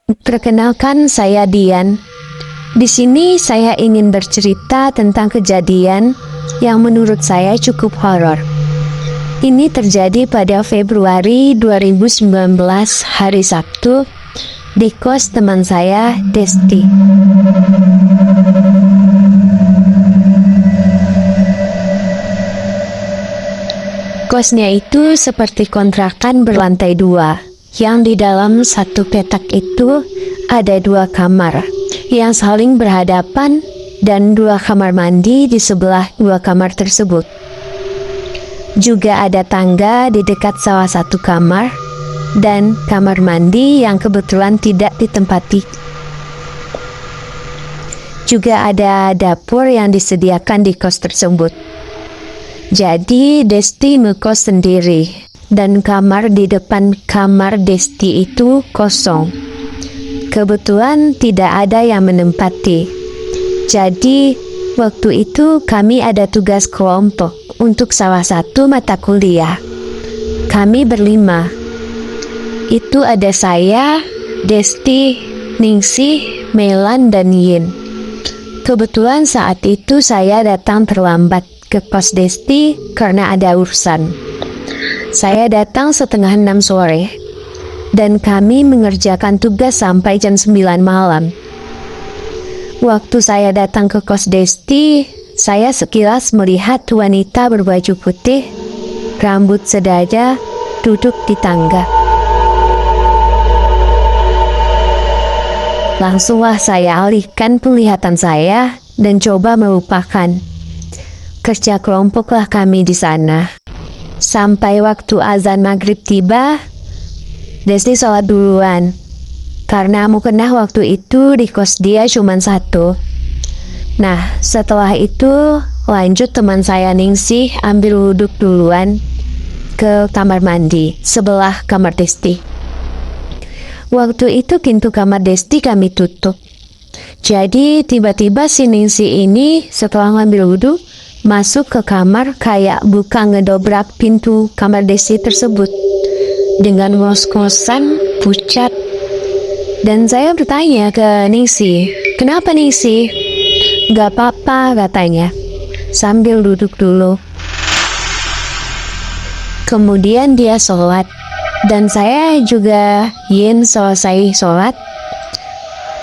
Perkenalkan, saya Dian. Di sini saya ingin bercerita tentang kejadian yang menurut saya cukup horor. Ini terjadi pada Februari 2019, hari Sabtu, di kos teman saya, Desti. Kosnya itu seperti kontrakan berlantai 2. Yang di dalam satu petak itu ada 2 kamar yang saling berhadapan dan 2 kamar mandi di sebelah 2 kamar tersebut. Juga ada tangga di dekat salah satu kamar dan kamar mandi yang kebetulan tidak ditempati. Juga ada dapur yang disediakan di kos tersebut. Jadi Desti ngekos sendiri. Dan kamar di depan kamar Desti itu kosong. Kebetulan tidak ada yang menempati. Jadi waktu itu kami ada tugas kelompok untuk salah satu mata kuliah. Kami berlima. Itu ada saya, Desti, Ningsih, Melan, dan Yin. Kebetulan saat itu saya datang terlambat ke kos Desti karena ada urusan. Saya datang setengah 6 sore, dan kami mengerjakan tugas sampai jam 9 malam. Waktu saya datang ke kos Desti, saya sekilas melihat wanita berbaju putih, rambut sedada, duduk di tangga. Langsunglah saya alihkan penglihatan saya dan coba melupakan. Kerja kelompoklah kami di sana. Sampai waktu azan maghrib tiba, Desti sholat duluan. Karena mukena waktu itu di kos dia cuma 1. Nah, setelah itu lanjut teman saya Ningsih ambil wuduk duluan ke kamar mandi sebelah kamar Desti. Waktu itu pintu kamar Desti kami tutup. Jadi tiba-tiba si Ningsih ini setelah ngambil wudhu masuk ke kamar kayak buka ngedobrak pintu kamar Desti tersebut dengan ngos-ngosan pucat. Dan saya bertanya ke Ningsih, "Kenapa Ningsih?" "Gak apa-apa," katanya, sambil duduk dulu. Kemudian dia sholat, dan saya juga Yin selesai sholat.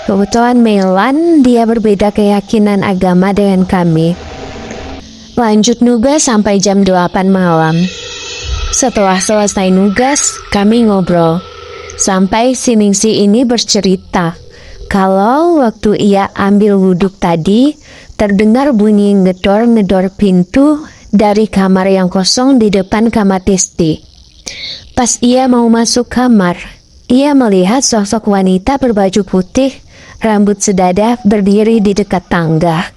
Kebetulan Melan dia berbeda keyakinan agama dengan kami. Lanjut nugas sampai jam 8 malam. Setelah selesai nugas, kami ngobrol. Sampai si Ningsih ini bercerita kalau waktu ia ambil wuduk tadi, terdengar bunyi ngedor-ngedor pintu dari kamar yang kosong di depan kamar Desti. Pas ia mau masuk kamar, ia melihat sosok wanita berbaju putih, rambut sedada berdiri di dekat tangga.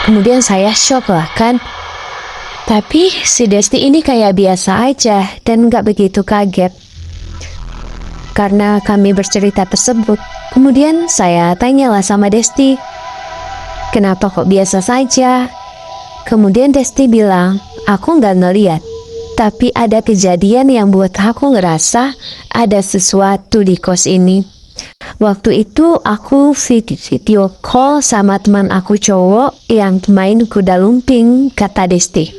Kemudian saya shock lah kan. Tapi si Desti ini kayak biasa aja dan gak begitu kaget. Karena kami bercerita tersebut, kemudian saya tanyalah sama Desti, "Kenapa kok biasa saja?" Kemudian Desti bilang, "Aku gak ngeliat, tapi ada kejadian yang buat aku ngerasa ada sesuatu di kos ini. Waktu itu aku video call sama teman aku cowok yang main kuda lumping," kata Desti.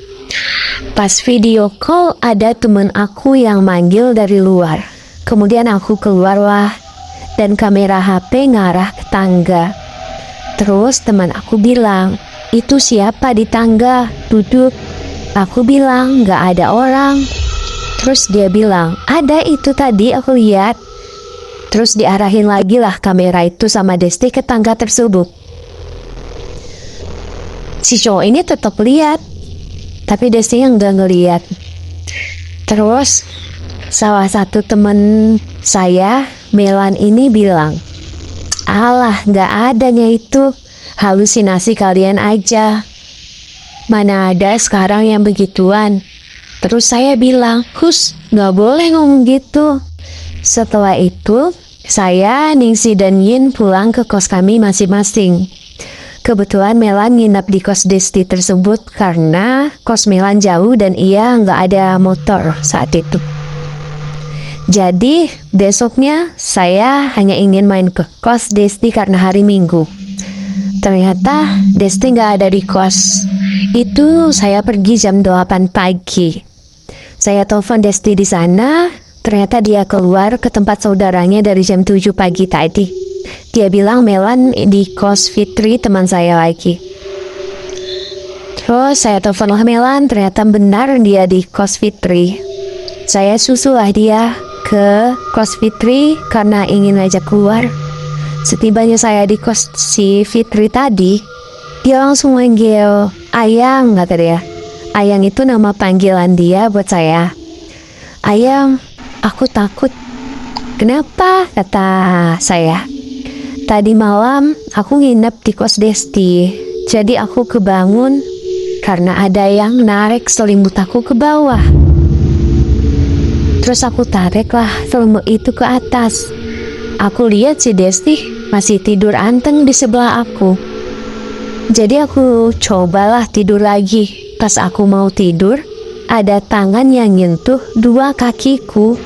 "Pas video call ada teman aku yang manggil dari luar. Kemudian aku keluarlah dan kamera HP ngarah ke tangga. Terus teman aku bilang, 'Itu siapa di tangga duduk?' Aku bilang, 'Gak ada orang.' Terus dia bilang, 'Ada itu tadi aku lihat.' Terus diarahin lagi lah kamera itu sama Desti ke tangga tersebut. Si cowok ini tetap lihat, tapi Desti yang gak ngeliat. Terus salah satu temen saya, Melan ini bilang, 'Alah, gak adanya itu, halusinasi kalian aja. Mana ada sekarang yang begituan.' Terus saya bilang, 'Hus, gak boleh ngomong gitu.' Setelah itu, saya, Ningsih, dan Yin pulang ke kos kami masing-masing. Kebetulan Melan nginap di kos Desti tersebut karena kos Melan jauh dan ia nggak ada motor saat itu. Jadi besoknya saya hanya ingin main ke kos Desti karena hari Minggu. Ternyata Desti nggak ada di kos. Itu saya pergi jam 8 pagi. Saya telepon Desti di sana. Ternyata dia keluar ke tempat saudaranya dari jam 7 pagi tadi. Dia bilang Melan di kos Fitri, teman saya lagi. Terus saya teleponlah Melan, ternyata benar dia di kos Fitri. Saya susulah dia ke kos Fitri karena ingin ngajak keluar. Setibanya saya di kos si Fitri tadi, dia langsung manggil Ayang, kata dia. Ayang itu nama panggilan dia buat saya. Ayang, aku takut. Kenapa? Kata saya. Tadi malam aku nginep di kos Desti. Jadi aku kebangun karena ada yang narik selimut aku ke bawah. Terus aku tariklah selimut itu ke atas. Aku lihat si Desti masih tidur anteng di sebelah aku. Jadi aku cobalah tidur lagi. Pas aku mau tidur, ada tangan yang nyentuh dua kakiku.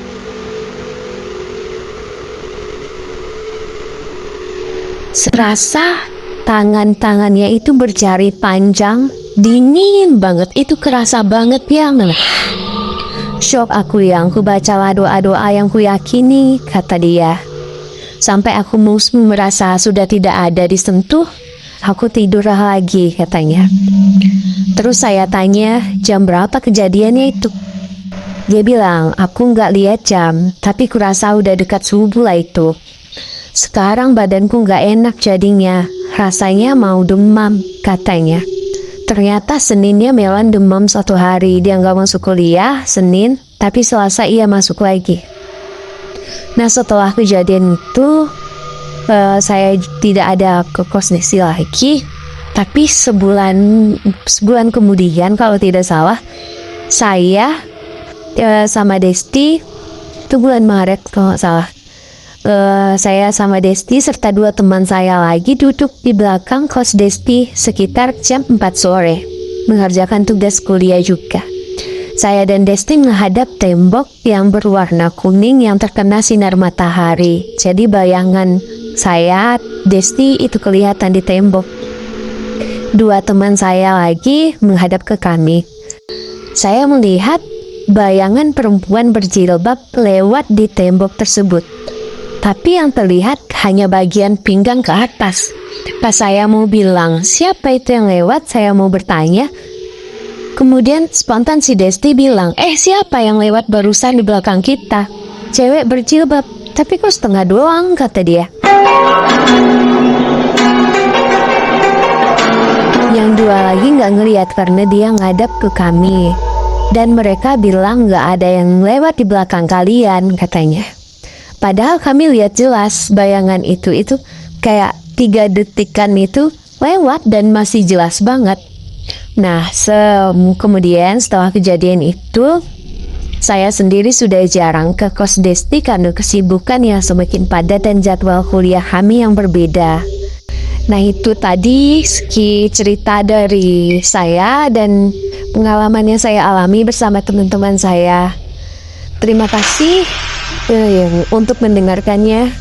Serasa tangan-tangannya itu berjari panjang, dingin banget. Itu kerasa banget ya. Syok aku yang ku bacalah doa-doa yang ku yakini, kata dia. Sampai aku merasa sudah tidak ada disentuh, aku tidur lagi, katanya. Terus saya tanya, jam berapa kejadiannya itu? Dia bilang, aku nggak lihat jam, tapi kurasa udah dekat subuh lah itu. Sekarang badanku nggak enak jadinya, rasanya mau demam, katanya. Ternyata Seninnya Melan demam 1 hari, dia nggak masuk kuliah Senin, tapi Selasa ia masuk lagi. Nah setelah kejadian itu, saya tidak ada ke kos Desti lagi. Tapi sebulan kemudian kalau tidak salah, saya sama Desti, itu bulan Maret kalau nggak salah. Saya sama Desti serta 2 teman saya lagi duduk di belakang kos Desti sekitar jam 4 sore, mengerjakan tugas kuliah juga. Saya dan Desti menghadap tembok yang berwarna kuning yang terkena sinar matahari. Jadi bayangan saya, Desti itu kelihatan di tembok. 2 teman saya lagi menghadap ke kami. Saya melihat bayangan perempuan berjilbab lewat di tembok tersebut. Tapi yang terlihat hanya bagian pinggang ke atas. Pas saya mau bilang, siapa itu yang lewat? Saya mau bertanya. Kemudian spontan si Desti bilang, siapa yang lewat barusan di belakang kita? Cewek berjilbab, tapi kok setengah doang, kata dia. Yang 2 lagi nggak ngeliat karena dia ngadap ke kami. Dan mereka bilang nggak ada yang lewat di belakang kalian, katanya. Padahal kami lihat jelas bayangan itu kayak 3 detikan itu lewat dan masih jelas banget. Nah, kemudian setelah kejadian itu, saya sendiri sudah jarang ke kos Desti karena kesibukan yang semakin padat dan jadwal kuliah kami yang berbeda. Nah itu tadi cerita dari saya dan pengalaman yang saya alami bersama teman-teman saya. Terima kasih untuk mendengarkannya.